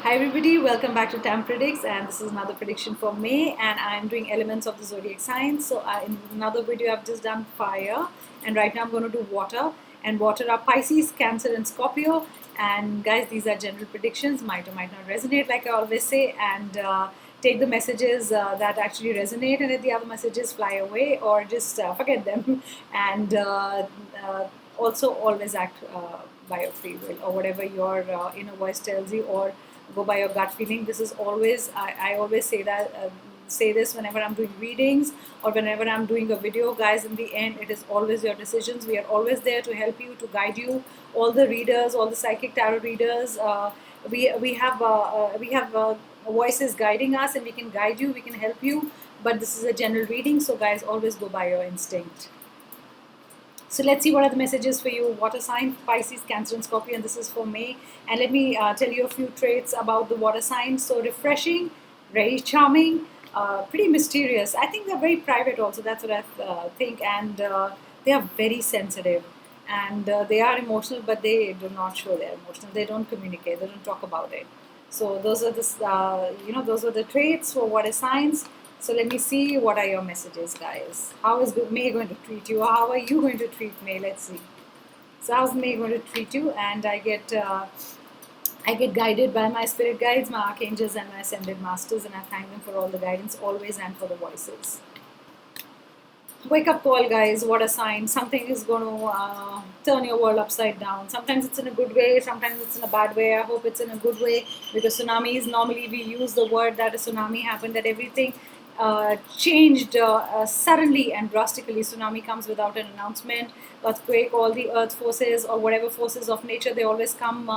Hi everybody, welcome back to Tam Predicts, and this is another prediction for May, and I'm doing elements of the zodiac signs. So in another video I've just done fire, and right now I'm going to do water, and water are Pisces, Cancer and Scorpio. And guys, these are general predictions, might or might not resonate like I always say, and take the messages that actually resonate, and if the other messages fly away or just forget them. And also always act by your free will, or whatever your inner voice tells you, or go by your gut feeling. This is always, I always say that, say this whenever I'm doing readings or whenever I'm doing a video. Guys, in the end, it is always your decisions. We are always there to help you, to guide you. All the readers, all the psychic tarot readers, we have voices guiding us, and we can guide you, we can help you. But this is a general reading, so guys, always go by your instinct. So let's see what are the messages for you. Water sign, Pisces, Cancer and Scorpio, and this is for May. And let me tell you a few traits about the water signs. So refreshing, very charming, pretty mysterious. I think they're very private also, that's what I think. And they are very sensitive. And they are emotional, but they do not show they're emotional. They don't communicate, they don't talk about it. So those are those are the traits for water signs. So let me see what are your messages, guys. How is May going to treat you? How are you going to treat May? Let's see. So how's May going to treat you? And I get guided by my spirit guides, my archangels, and my ascended masters, and I thank them for all the guidance always and for the voices. Wake up call, guys. What a sign. Something is going to turn your world upside down. Sometimes it's in a good way, sometimes it's in a bad way. I hope it's in a good way, because tsunamis, normally we use the word that a tsunami happened, that everything changed suddenly and drastically. Tsunami comes without an announcement. Earthquake, all the earth forces or whatever forces of nature, they always come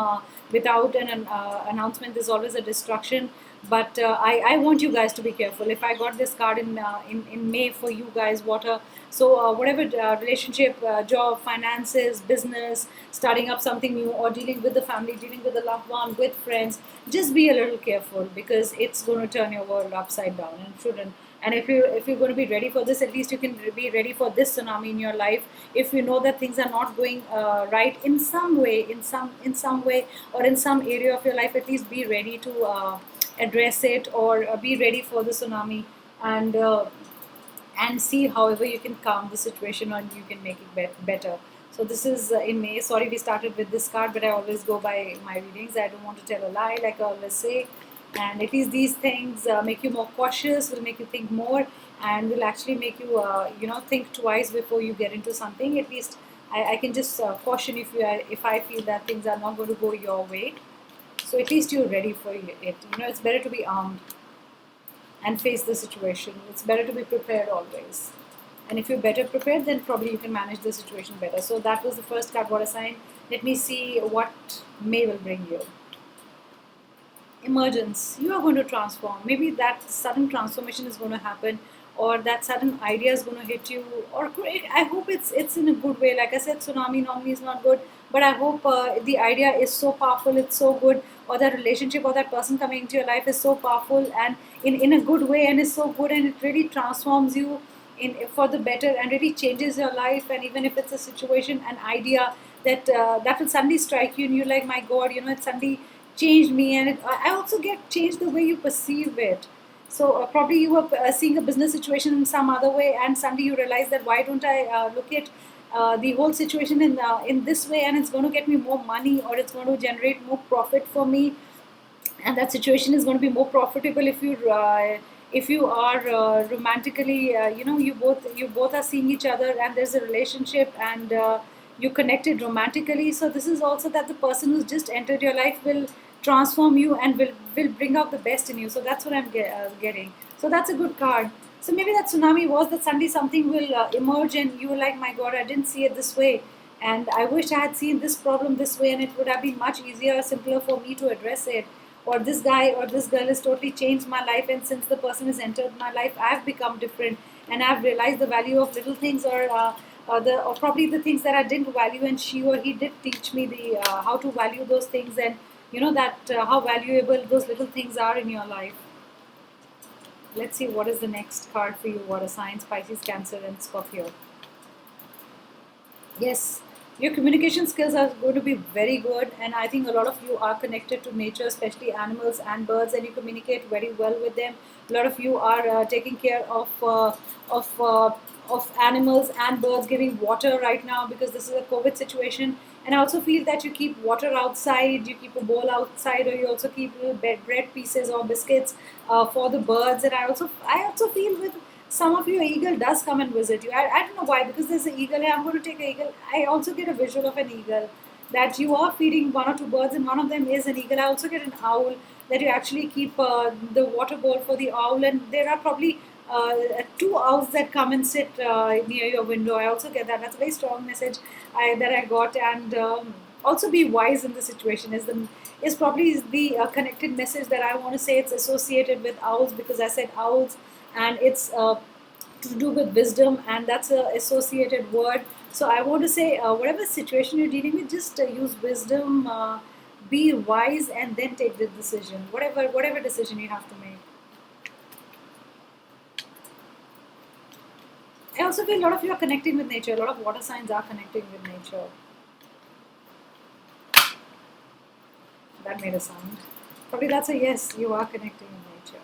without an announcement. There's always a destruction. But I want you guys to be careful. If I got this card in May for you guys, water. So whatever relationship, job, finances, business, starting up something new, or dealing with the family, dealing with a loved one, with friends, just be a little careful, because it's going to turn your world upside down, and shouldn't. And if you're going to be ready for this, at least you can be ready for this tsunami in your life. If you know that things are not going right in some way, in some way, or in some area of your life, at least be ready to address it, or be ready for the tsunami, and see however you can calm the situation, or you can make it better. So this is in May. Sorry we started with this card, but I always go by my readings. I don't want to tell a lie, like I always say. And at least these things make you more cautious, will make you think more, and will actually make you think twice before you get into something. At least I can just caution if I feel that things are not going to go your way. So at least you're ready for it. It's better to be armed and face the situation. It's better to be prepared always. And if you're better prepared, then probably you can manage the situation better. So that was the first card, water sign. Let me see what May will bring you. Emergence. You are going to transform. Maybe that sudden transformation is going to happen, or that sudden idea is going to hit you, or I hope it's in a good way. Like I said, tsunami normally is not good, but I hope the idea is so powerful, it's so good, or that relationship or that person coming into your life is so powerful and in a good way, and is so good, and it really transforms you in for the better, and really changes your life. And even if it's a situation, an idea that will suddenly strike you, and you're like, my God, it suddenly changed me, and I also get changed the way you perceive it. So probably you were seeing a business situation in some other way, and suddenly you realize that, why don't I look at the whole situation in this way, and it's going to get me more money, or it's going to generate more profit for me, and that situation is going to be more profitable if you are romantically, you both are seeing each other, and there's a relationship, and you connected romantically. So this is also that the person who's just entered your life will transform you, and will bring out the best in you. So that's what I'm getting. So that's a good card. So maybe that tsunami was that suddenly something will emerge, and you were like, my God, I didn't see it this way, and I wish I had seen this problem this way, and it would have been much easier, simpler for me to address it. Or this guy or this girl has totally changed my life, and since the person has entered my life, I've become different, and I've realized the value of little things, or probably the things that I didn't value, and she or he did teach me the how to value those things, and that how valuable those little things are in your life. Let's see what is the next card for you. Water signs, Pisces, Cancer and Scorpio. Yes, Your communication skills are going to be very good, and I think a lot of you are connected to nature, especially animals and birds, and you communicate very well with them. A lot of you are taking care of of animals and birds, giving water right now because this is a COVID situation. And I also feel that you keep water outside, you keep a bowl outside, or you also keep little bread pieces or biscuits for the birds. And I also feel with some of you, eagle does come and visit you. I don't know why, because there's an eagle here. I'm going to take an eagle. I also get a visual of an eagle, that you are feeding one or two birds, and one of them is an eagle. I also get an owl, that you actually keep the water bowl for the owl, and there are probably two owls that come and sit near your window. I also get that. That's a very strong message that I got. And also be wise in the situation is probably the connected message that I want to say. It's associated with owls because I said owls, and it's to do with wisdom, and that's a associated word. So I want to say, whatever situation you're dealing with, just use wisdom, be wise, and then take the decision, whatever decision you have to make. I also feel a lot of you are connecting with nature. A lot of water signs are connecting with nature. That made a sound. Probably that's a yes. You are connecting with nature.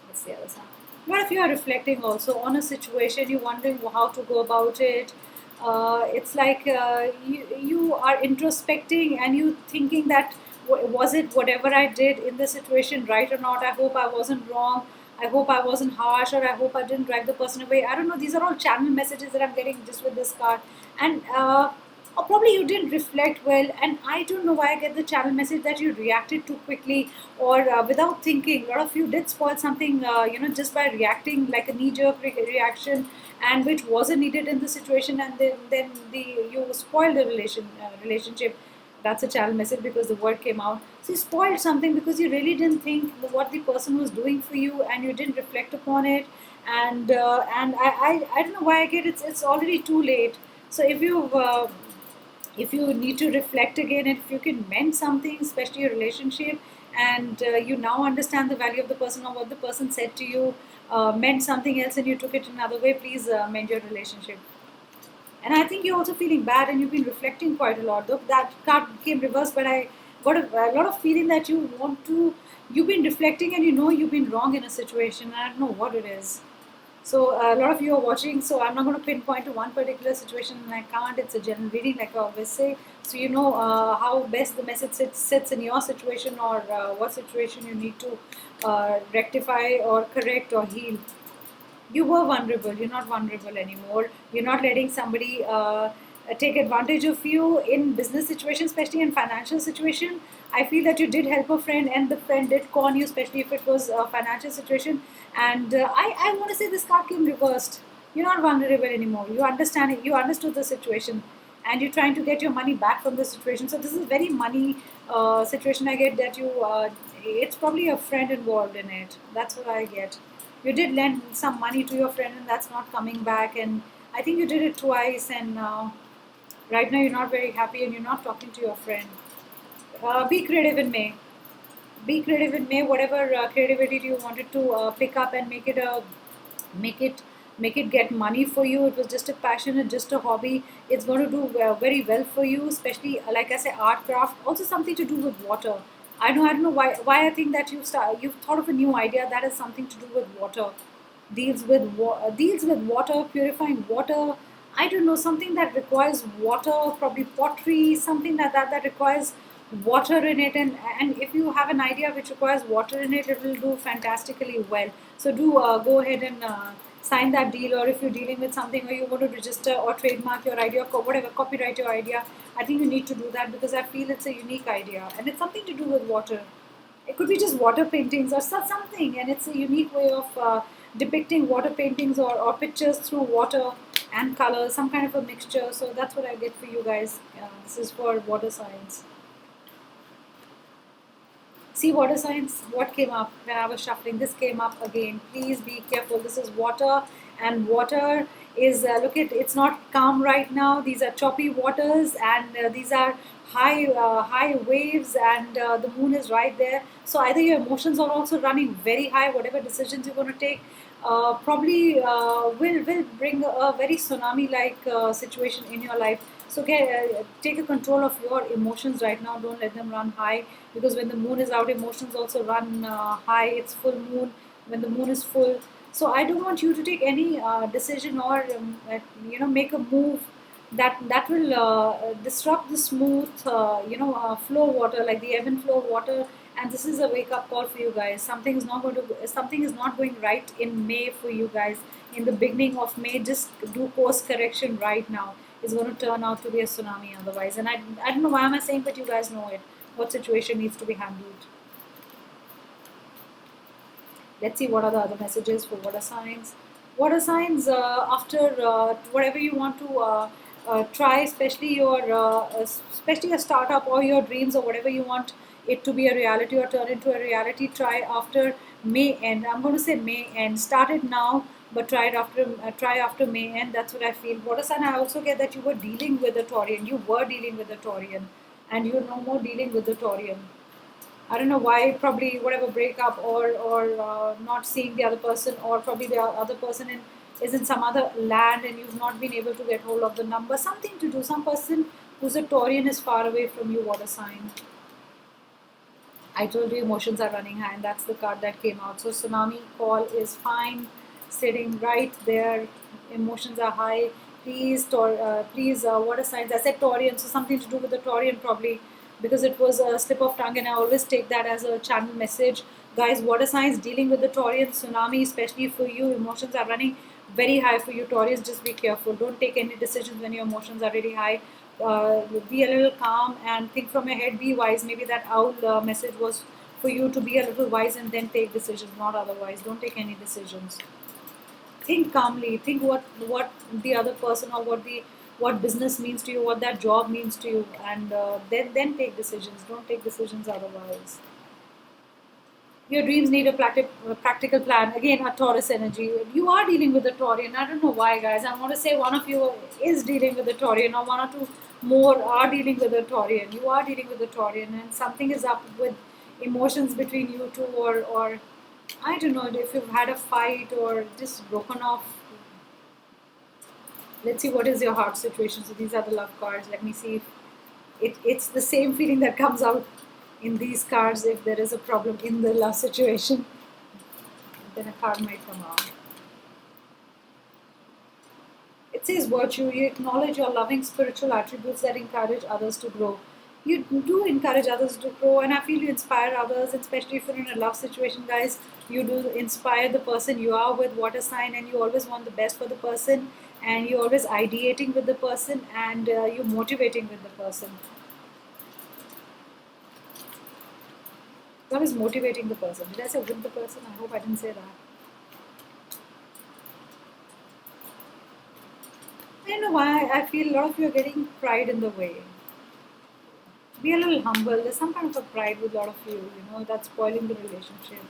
That's the other sound. What if you are reflecting also on a situation? You're wondering how to go about it. It's like you are introspecting, and you thinking that was it whatever I did in the situation right or not? I hope I wasn't wrong. I hope I wasn't harsh, or I hope I didn't drag the person away. I don't know. These are all channel messages that I'm getting just with this card. And or probably you didn't reflect well, and I don't know why I get the channel message that you reacted too quickly, or without thinking. A lot of you did spoil something, just by reacting like a knee-jerk reaction, and which wasn't needed in the situation, and then you spoiled the relationship. That's a channel message because the word came out. So you spoiled something because you really didn't think what the person was doing for you, and you didn't reflect upon it. And I don't know why I get it's already too late. So if you need to reflect again, and if you can mend something, especially your relationship, and you now understand the value of the person or what the person said to you, meant something else, and you took it another way, please mend your relationship. And I think you're also feeling bad, and you've been reflecting quite a lot. Though that card came reversed, but I got a lot of feeling that you've been reflecting, and you know you've been wrong in a situation, and I don't know what it is. So a lot of you are watching, so I'm not going to pinpoint to one particular situation, and I can't. It's a general reading, like I always say. So you know how best the message sits in your situation, or what situation you need to rectify or correct or heal. You were vulnerable. You're not vulnerable anymore. You're not letting somebody take advantage of you in business situation, especially in financial situation. I feel that you did help a friend, and the friend did con you, especially if it was a financial situation. And I want to say this card came reversed. You're not vulnerable anymore. You understand it. You understood the situation, and you're trying to get your money back from the situation. So this is very money situation. I get that it's probably a friend involved in it. That's what I get. You did lend some money to your friend, and that's not coming back. And I think you did it twice, and right now you're not very happy, and you're not talking to your friend. Be creative in May. Be creative in May. Whatever creativity you wanted to pick up and make it make it get money for you. It was just a passion and just a hobby. It's going to do very well for you, especially like I say, art craft. Also something to do with water. I don't know why I think that you've thought of a new idea that has something to do with water. Deals with water, purifying water. I don't know, something that requires water, probably pottery, something like that requires water in it. And if you have an idea which requires water in it, it will do fantastically well. So do go ahead and sign that deal. Or if you're dealing with something, or you want to register or trademark your idea, whatever, copyright your idea, I think you need to do that, because I feel it's a unique idea, and it's something to do with water. It could be just water paintings or something, and it's a unique way of depicting water paintings, or pictures through water and color, some kind of a mixture. So that's what I get for you guys. This is for water signs. See, water signs, what came up when I was shuffling? This came up again. Please be careful. This is water, and water is, look at, it's not calm right now. These are choppy waters, and these are high waves, and the moon is right there. So either your emotions are also running very high, whatever decisions you're going to take, probably will bring a very tsunami like situation in your life. So take a control of your emotions right now. Don't let them run high, because when the moon is out, emotions also run high. It's full moon when the moon is full. So I don't want you to take any decision or make a move that will disrupt the smooth flow water, like the ebb and flow water. And this is a wake up call for you guys. Something is not going right in May for you guys. In the beginning of May, just do course correction right now. It's going to turn out to be a tsunami otherwise. And I don't know why am I saying, but you guys know it. What situation needs to be handled. Let's see what are the other messages for water signs. Water signs, after whatever you want to try, especially a startup or your dreams or whatever you want it to be a reality or turn into a reality, try after May end. I'm going to say May end. Start it now, but try after May end. That's what I feel. Water sign, I also get that you were dealing with a Taurian. You were dealing with a Taurian, and you're no more dealing with the Taurian. I don't know why, probably whatever breakup or not seeing the other person, or probably the other person is in some other land and you've not been able to get hold of the number. Something to do. Some person who's a Taurian is far away from you, water sign. I told you emotions are running high, and that's the card that came out. So tsunami call is fine, sitting right there. Emotions are high. Please, water signs. I said Taurian, so something to do with the Taurian probably, because it was a slip of tongue, and I always take that as a channel message. Guys, water signs dealing with the Taurian tsunami, especially for you. Emotions are running very high for you, Taurus. Just be careful. Don't take any decisions when your emotions are really high. Be a little calm and think from your head. Be wise. Maybe that owl message was for you to be a little wise and then take decisions, not otherwise. Don't take any decisions. Think calmly. Think what the other person or what business means to you, what that job means to you, and then take decisions. Don't take decisions otherwise. Your dreams need a practical plan. Again, a Taurus energy. You are dealing with a Taurian. I don't know why, guys. I want to say one of you is dealing with a Taurian, or one or two more are dealing with a Taurian. You are dealing with a Taurian, and something is up with emotions between you two, or I don't know if you've had a fight or just broken off. Let's see what is your heart situation. So these are the love cards. Let me see if it's the same feeling that comes out in these cards. If there is a problem in the love situation, then a card might come out. It says virtue. You acknowledge your loving spiritual attributes that encourage others to grow. You do encourage others to grow, and I feel you inspire others, especially if you're in a love situation, guys. You do inspire the person you are with, water sign, and you always want the best for the person, and you're always ideating with the person, and you're motivating with the person. God is motivating the person. Did I say with the person? I hope I didn't say that. I don't know why I feel a lot of you are getting pride in the way. Be a little humble. There's some kind of a pride with a lot of you, that's spoiling the relationship.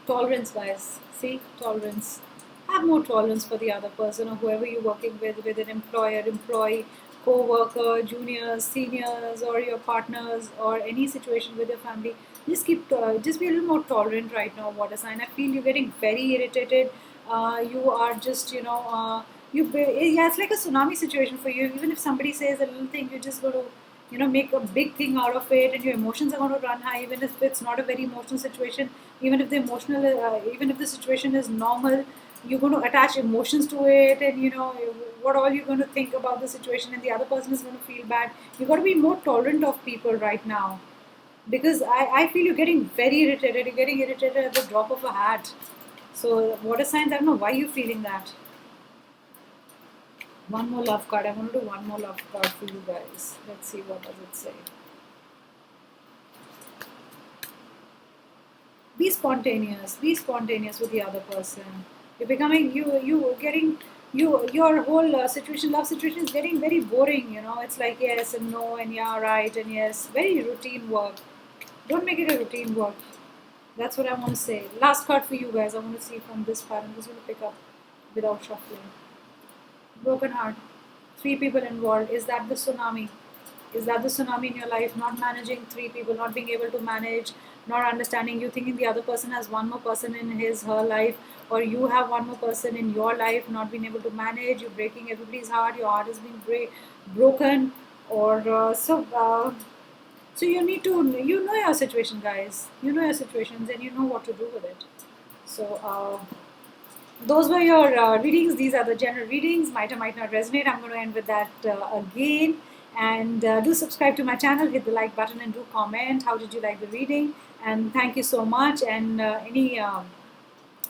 Tolerance, guys. See, tolerance. Have more tolerance for the other person or whoever you're working with an employer, employee, co-worker, juniors, seniors, or your partners, or any situation with your family. Just just be a little more tolerant right now, water sign. I feel you're getting very irritated. You are just, yeah, it's like a tsunami situation for you. Even if somebody says a little thing, you're just going to, make a big thing out of it, and your emotions are going to run high, even if it's not a very emotional situation. Even if even if the situation is normal, you're going to attach emotions to it, and what all you're going to think about the situation, and the other person is going to feel bad. You've got to be more tolerant of people right now, because I feel you're getting very irritated. You're getting irritated at the drop of a hat. So water signs, I don't know why you're feeling that. One more love card. I want to do one more love card for you guys. Let's see, what does it say. Be spontaneous. Be spontaneous with the other person. You're becoming your whole love situation is getting very boring. It's like yes and no and yeah, right and yes. Very routine work. Don't make it a routine work. That's what I want to say. Last card for you guys. I want to see from this card. I'm just going to pick up without shuffling. Broken heart. 3 people involved. Is that the tsunami? Is that the tsunami in your life? Not managing three people, not being able to manage, not understanding, you thinking the other person has one more person in his her life, or you have one more person in your life, not being able to manage, you're breaking everybody's heart, your heart has been broken, or so you need to, you know your situation, guys. You know your situations and you know what to do with it. So those were your readings. These are the general readings. Might or might not resonate. I'm going to end with that again. And do subscribe to my channel, hit the like button, and do comment. How did you like the reading? And thank you so much. And any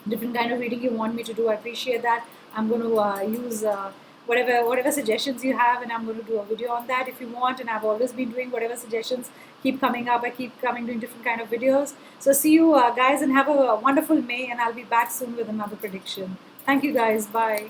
different kind of reading you want me to do, I appreciate that. I'm going to use whatever suggestions you have, and I'm going to do a video on that if you want. And I've always been doing whatever suggestions keep coming up. I keep coming doing different kind of videos. So see you guys, and have a wonderful May, and I'll be back soon with another prediction. Thank you guys. Bye.